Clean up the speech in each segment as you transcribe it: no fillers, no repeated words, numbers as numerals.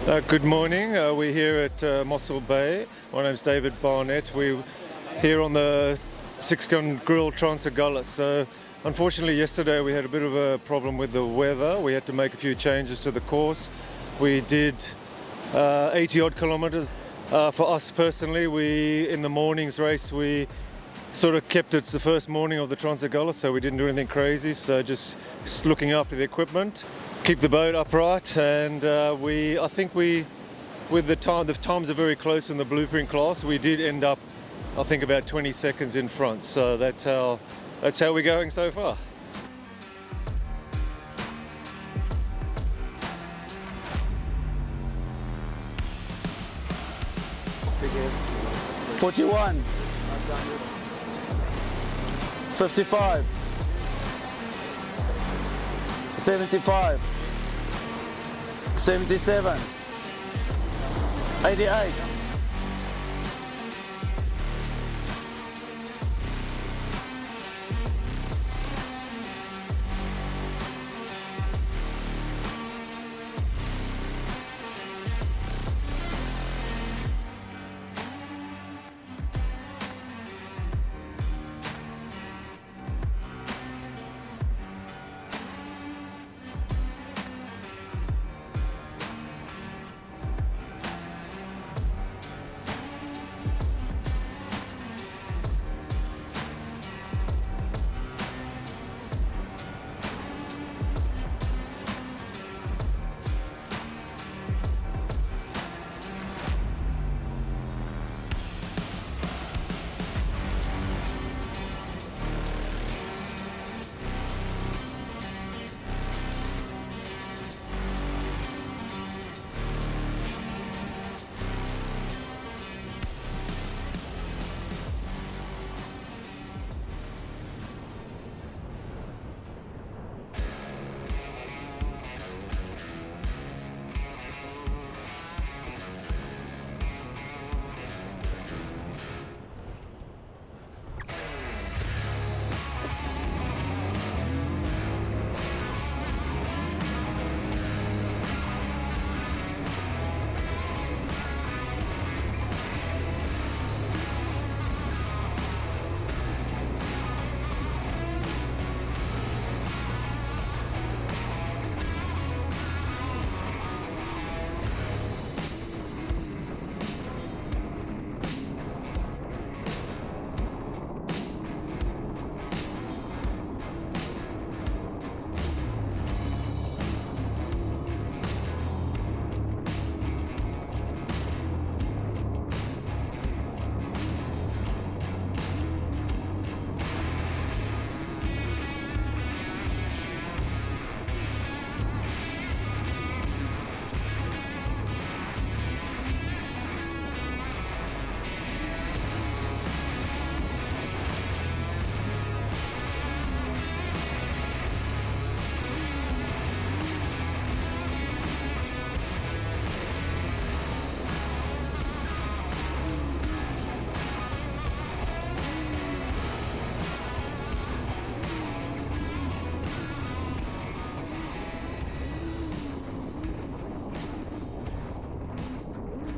Good morning. We're here at Mossel Bay. My name's David Barnett. We're here on the six-gun grill Trans Agulhas. So unfortunately yesterday we had a bit of a problem with the weather. We had to make a few changes to the course. We did 80 odd kilometers. For us personally, in the morning's race we sort of kept it the first morning of the Trans Agulhas, so we didn't do anything crazy, so just looking after the equipment, keep the boat upright, and with the times are very close in the blueprint class, we did end up I think about 20 seconds in front, so that's how we're going so far. $41, $55, $75, $77, $88.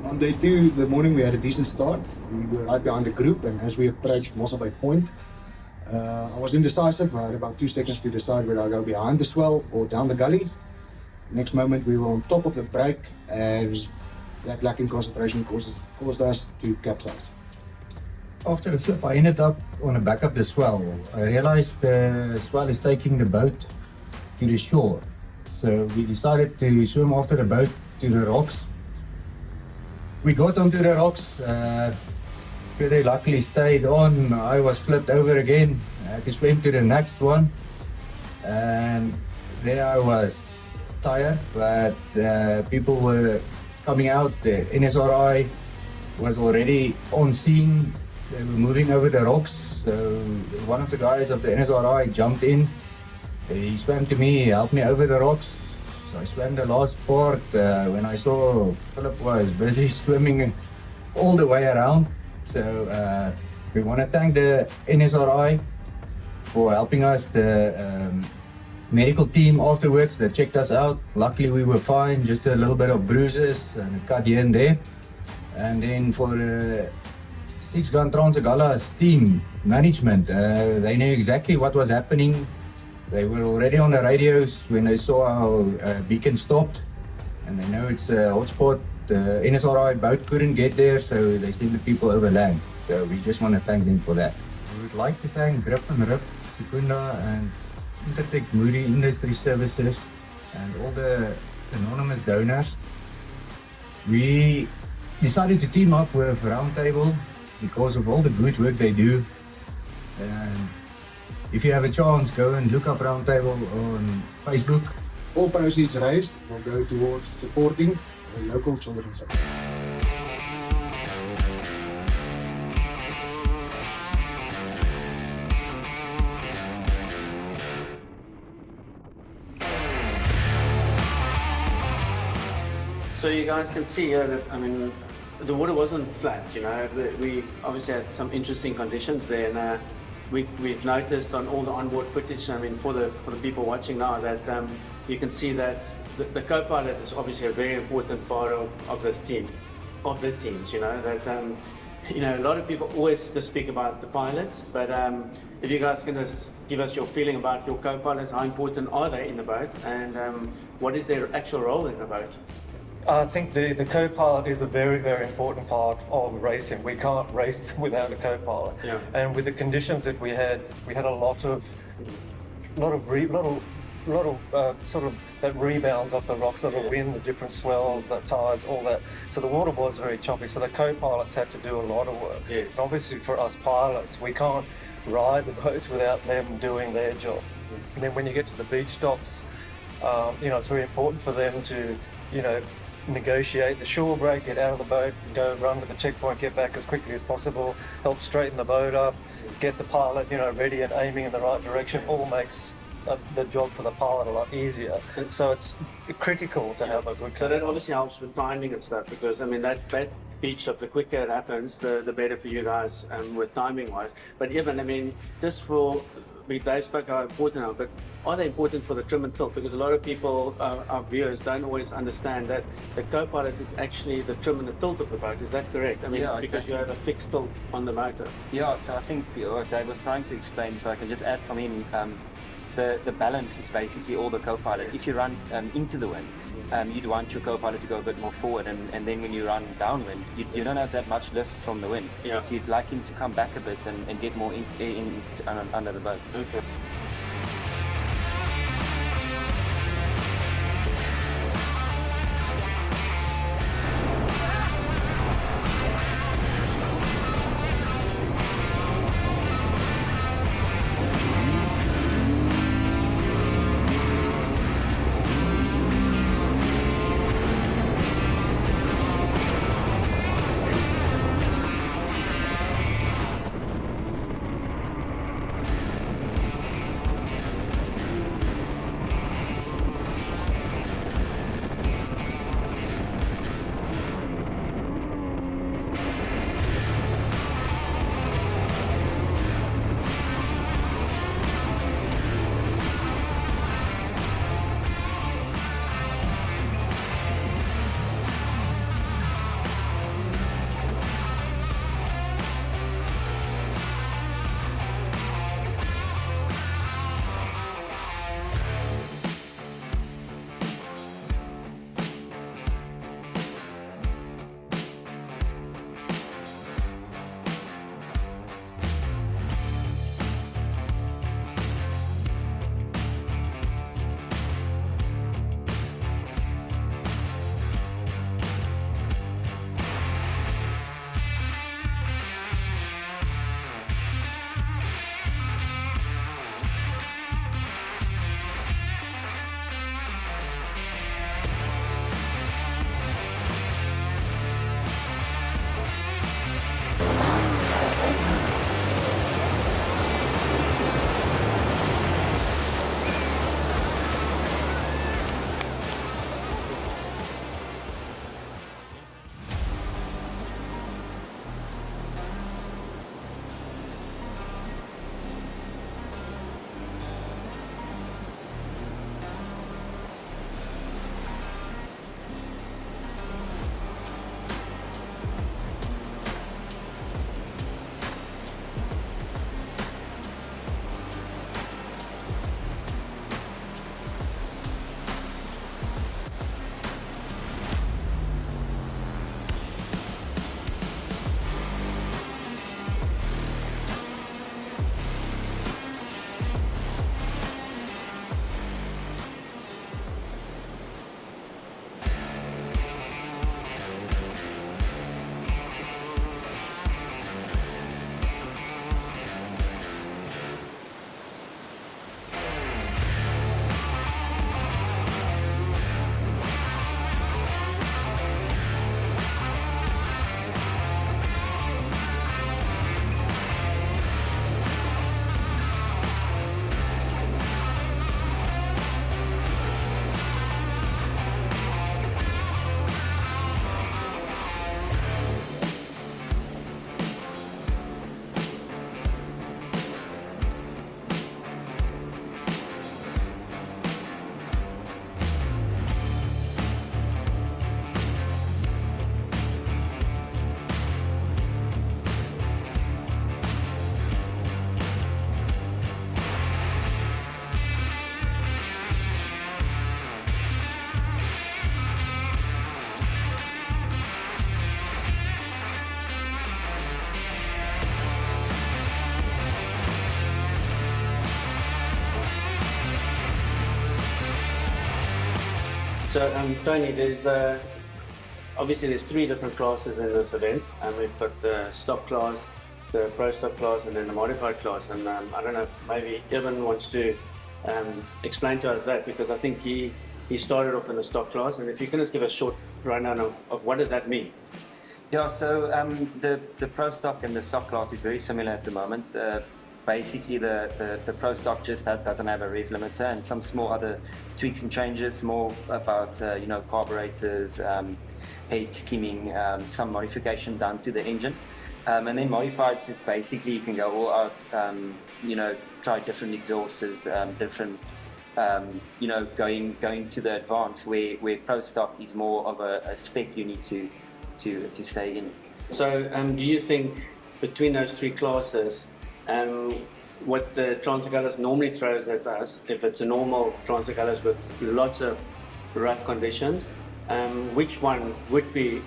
On day 2, the morning, we had a decent start. We were right behind the group, and as we approached Mossel Bay Point, I was indecisive. I had about 2 seconds to decide whether I go behind the swell or down the gully. Next moment, we were on top of the break, and that lack in concentration caused us to capsize. After the flip, I ended up on the back of the swell. I realized the swell is taking the boat to the shore. So we decided to swim after the boat to the rocks. We got onto the rocks, very luckily stayed on. I was flipped over again. I had to swim to the next one. And there I was tired, but people were coming out. The NSRI was already on scene. They were moving over the rocks. So one of the guys of the NSRI jumped in. He swam to me, helped me over the rocks. So I swam the last part when I saw Philip was busy swimming all the way around. So we want to thank the NSRI for helping us. The medical team afterwards that checked us out. Luckily we were fine, just a little bit of bruises and a cut here and there. And then for the six-gun Trans Agulhas team management, they knew exactly what was happening. They were already on the radios when they saw our beacon stopped, and they know it's a hotspot. The NSRI boat couldn't get there, so they sent the people over land. So we just want to thank them for that. We would like to thank Grip and Rip, Secunda and Intertech Moody Industry Services and all the anonymous donors. We decided to team up with Roundtable because of all the good work they do. And if you have a chance, go and look up Roundtable on Facebook. All proceeds raised will go towards supporting the local children's home. So you guys can see here that, I mean, the water wasn't flat, you know. We obviously had some interesting conditions there, and we've noticed on all the onboard footage, I mean, for the people watching now, that you can see that the co-pilot is obviously a very important part of this team, of the teams, you know. That you know, a lot of people always just speak about the pilots, but if you guys can just give us your feeling about your co-pilots, how important are they in the boat, and what is their actual role in the boat? I think the co-pilot is a very, very important part of racing. We can't race without a co-pilot. Yeah. And with the conditions that we had a lot of sort of that rebounds off the rocks, the wind, the different swells, the tides, all that. So the water was very choppy. So the co-pilots had to do a lot of work. Yes. And obviously for us pilots, we can't ride the boats without them doing their job. And then when you get to the beach stops, you know, it's very important for them to, you know, negotiate the shore break, get out of the boat, go run to the checkpoint, get back as quickly as possible, help straighten the boat up, get the pilot, you know, ready and aiming in the right direction. All makes the job for the pilot a lot easier. So it's critical to have a good So that obviously helps with timing and stuff, because I mean that beach stop, the quicker it happens, the better for you guys with timing wise. But even, I mean, just for, they spoke how important they are, but are they important for the trim and tilt? Because a lot of people, our viewers, don't always understand that the co-pilot is actually the trim and the tilt of the boat. Is that correct? I mean, Yeah, because exactly. you have a fixed tilt on the motor. Yeah, so I think what Dave was trying to explain, so I can just add from him, the balance is basically all the co-pilot. If you run into the wind, you'd want your co-pilot to go a bit more forward, and then when you run downwind, you don't have that much lift from the wind. Yeah. So you'd like him to come back a bit and get more under the boat. Okay. So, Tony, there's obviously there's 3 different classes in this event. We've got the stock class, the pro stock class, and then the modified class. And I don't know, maybe Evan wants to explain to us that, because I think he started off in the stock class. And if you can just give a short rundown of what does that mean? Yeah, so the pro stock and the stock class is very similar at the moment. Basically, the pro stock just doesn't have a rev limiter and some small other tweaks and changes, more about carburetors, head skimming, some modification done to the engine. And then modified is basically you can go all out, try different exhausts, different, going to the advanced, where pro stock is more of a spec you need to stay in. So, do you think between those 3 classes, what the Trans Agulhas normally throws at us, if it's a normal Trans Agulhas with lots of rough conditions, which one would be,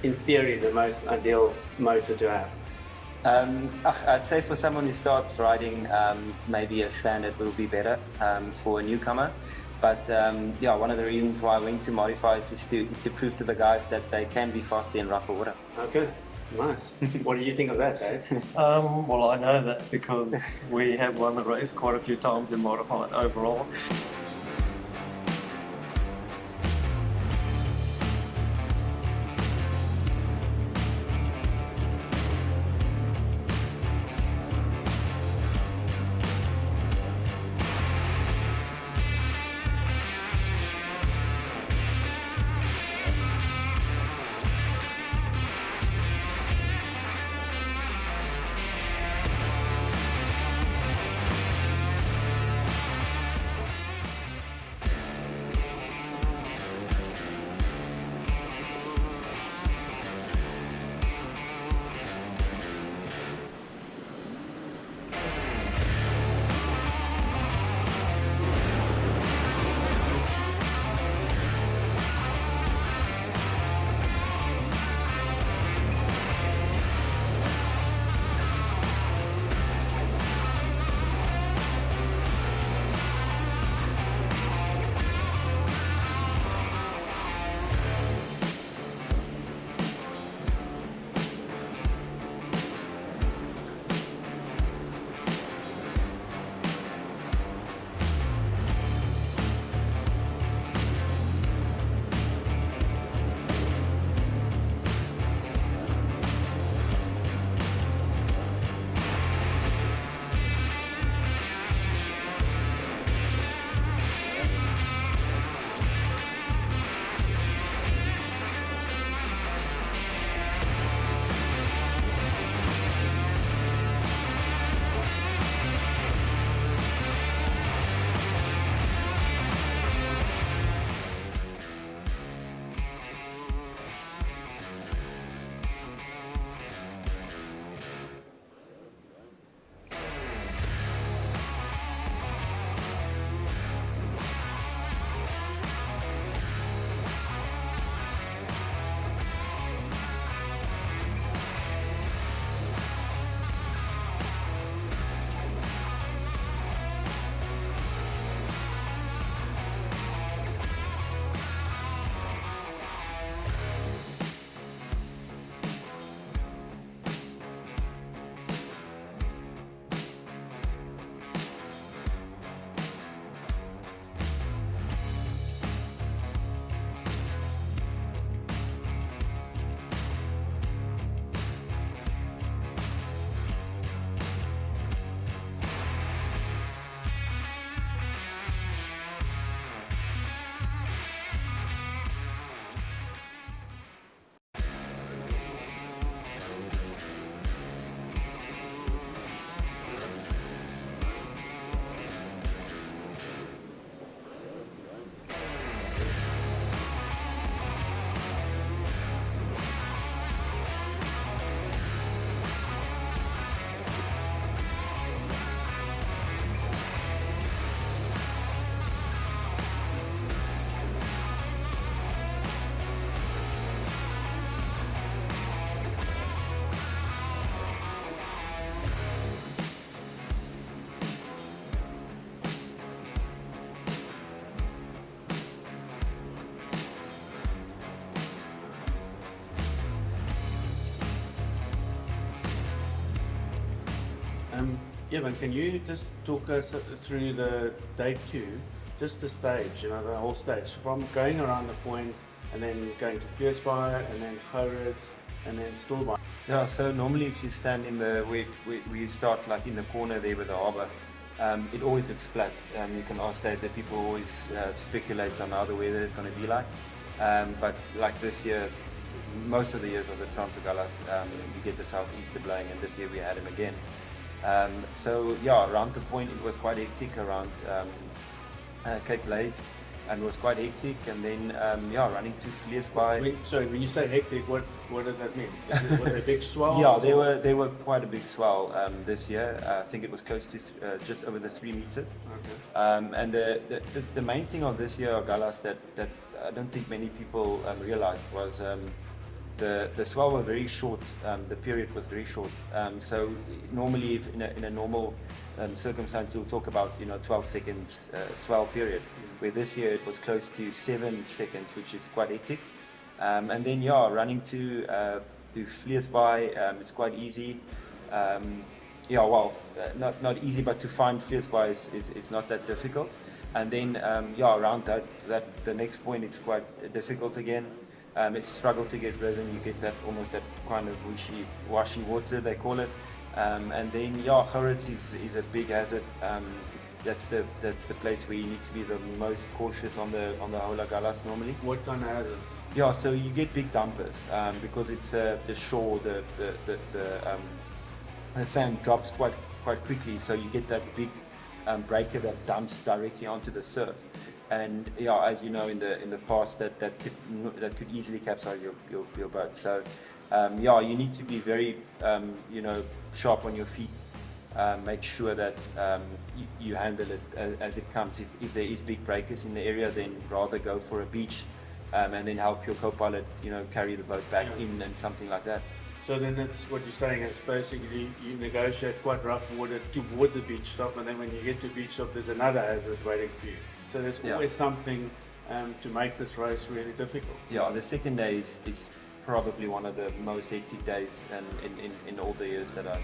in theory, the most ideal motor to have? I'd say for someone who starts riding, maybe a standard will be better for a newcomer. But one of the reasons why I went to modified is to prove to the guys that they can be faster in rougher water. Okay, nice. What do you think of that, Dave? Well, I know that because we have won the race quite a few times in modified overall. Yeah, but can you just talk us through the day 2, just the stage, the whole stage, from going around the point and then going to Vleesbaai and then Gerrits and then Stilbaai? Yeah, so normally if you stand in the, we start like in the corner there with the harbour, it always looks flat. You can ask that people always speculate on how the weather is going to be like. But like this year, most of the years of the Trans Agulhas, you get the southeaster blowing, and this year we had him again. So yeah, around the point it was quite hectic around Cape Blaze, and it was quite hectic. And then yeah, running to Vleesbaai. Sorry, when you say hectic, what does that mean? Was a big swell? Yeah, they were quite a big swell this year. I think it was close to just over the 3 meters. Okay. And the main thing of this year Agulhas that I don't think many people realized was the swell was very short. The period was very short. So normally, if in a normal circumstance, we'll talk about 12 seconds swell period. Where this year it was close to 7 seconds, which is quite hectic. And then yeah, running to Vleesbaai, it's quite easy. Yeah, well, not easy, but to find Vleesbaai is not that difficult. And then yeah, around that the next point it's quite difficult again. It's a struggle to get rhythm. You get that almost that kind of washy water they call it. And then yeah, Gerrits is a big hazard. That's the place where you need to be the most cautious on the whole Agulhas normally. What kind of hazards? Yeah, so you get big dumpers because it's the shore, the sand drops quite quickly, so you get that big breaker that dumps directly onto the surf. And yeah, as you know, in the past, that could easily capsize your boat. So yeah, you need to be very sharp on your feet. Make sure that you handle it as it comes. If there is big breakers in the area, then rather go for a beach and then help your co-pilot carry the boat back in and something like that. So then that's what you're saying is basically you negotiate quite rough water towards a beach stop, and then when you get to a beach stop, there's another hazard waiting for you. So there's always something to make this race really difficult. Yeah, the second day is probably one of the most hectic days in all the years that I've.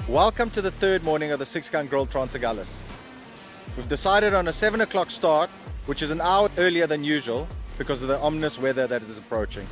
Welcome to the third morning of the 6-gun Grill Trans Agulhas. We've decided on a 7 o'clock start, which is an hour earlier than usual because of the ominous weather that is approaching.